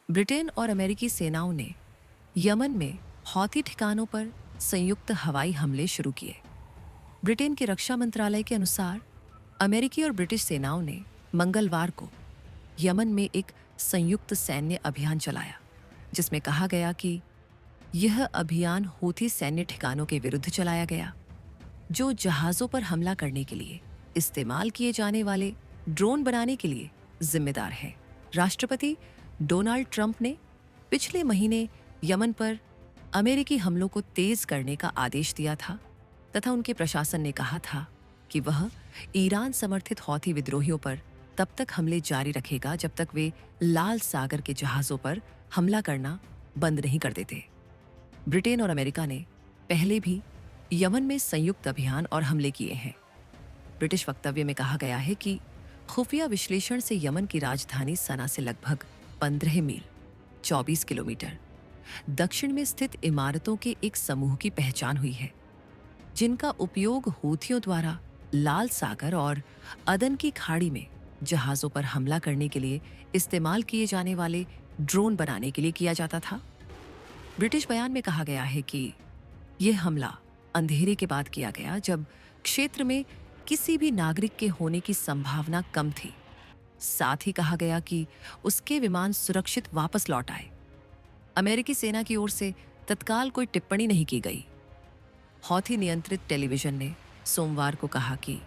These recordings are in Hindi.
ब्रिटेन और अमेरिकी सेनाओं ने यमन में हौथी ठिकानों पर संयुक्त हवाई हमले शुरू किए। ब्रिटेन के रक्षा मंत्रालय के अनुसार अमेरिकी और ब्रिटिश सेनाओं ने मंगलवार को यमन में एक संयुक्त सैन्य अभियान चलाया, जिसमें कहा गया कि यह अभियान हूथी सैन्य ठिकानों के विरुद्ध चलाया गया, जो जहाज़ों पर हमला करने के लिए इस्तेमाल किए जाने वाले ड्रोन बनाने के लिए जिम्मेदार है। राष्ट्रपति डोनाल्ड ट्रंप ने पिछले महीने यमन पर अमेरिकी हमलों को तेज करने का आदेश दिया था तथा उनके प्रशासन ने कहा था कि वह ईरान समर्थित हौथी विद्रोहियों पर तब तक हमले जारी रखेगा जब तक वे लाल सागर के जहाज़ों पर हमला करना बंद नहीं कर देते। ब्रिटेन और अमेरिका ने पहले भी यमन में संयुक्त अभियान और हमले किए हैं। ब्रिटिश वक्तव्य में कहा गया है कि खुफिया विश्लेषण से यमन की राजधानी सना से लगभग 15 मील 24 किलोमीटर दक्षिण में स्थित इमारतों के एक समूह की पहचान हुई है, जिनका उपयोग हूथियों द्वारा लाल सागर और अदन की खाड़ी में जहाज़ों पर हमला करने के लिए इस्तेमाल किए जाने वाले ड्रोन बनाने के लिए किया जाता था। ब्रिटिश बयान में कहा गया है कि यह हमला अंधेरे के बाद किया गया, जब क्षेत्र में किसी भी नागरिक के होने की संभावना कम थी। साथ ही कहा गया कि उसके विमान सुरक्षित वापस लौट आए। अमेरिकी सेना की ओर से तत्काल कोई टिप्पणी नहीं की गई। हौथी नियंत्रित टेलीविजन ने सोमवार को कहा कि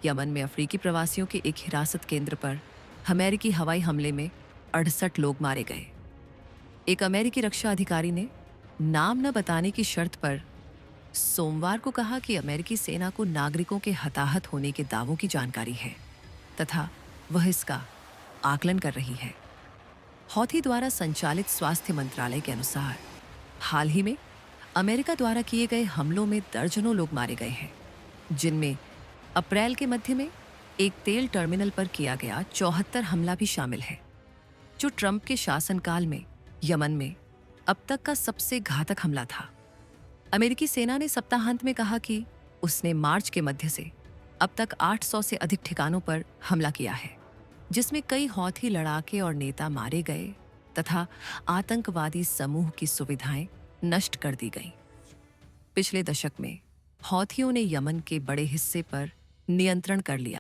यमन में अफ्रीकी प्रवासियों के एक हिरासत केंद्र पर अमेरिकी हवाई हमले में 68 लोग मारे गए। एक अमेरिकी रक्षा अधिकारी ने नाम न बताने की शर्त पर सोमवार को कहा कि अमेरिकी सेना को नागरिकों के हताहत होने के दावों की जानकारी है तथा वह इसका आकलन कर रही है। हौथी द्वारा संचालित स्वास्थ्य मंत्रालय के अनुसार हाल ही में अमेरिका द्वारा किए गए हमलों में दर्जनों लोग मारे गए हैं, जिनमें अप्रैल के मध्य में एक तेल टर्मिनल पर किया गया 74 हमला भी शामिल है, जो ट्रंप के शासनकाल में यमन में अब तक का सबसे घातक हमला था। अमेरिकी सेना ने सप्ताहांत में कहा कि उसने मार्च के मध्य से अब तक 800 से अधिक ठिकानों पर हमला किया है, जिसमें कई हौथी लड़ाके और नेता मारे गए तथा आतंकवादी समूह की सुविधाएं नष्ट कर दी गईं। पिछले दशक में हौथियों ने यमन के बड़े हिस्से पर नियंत्रण कर लिया।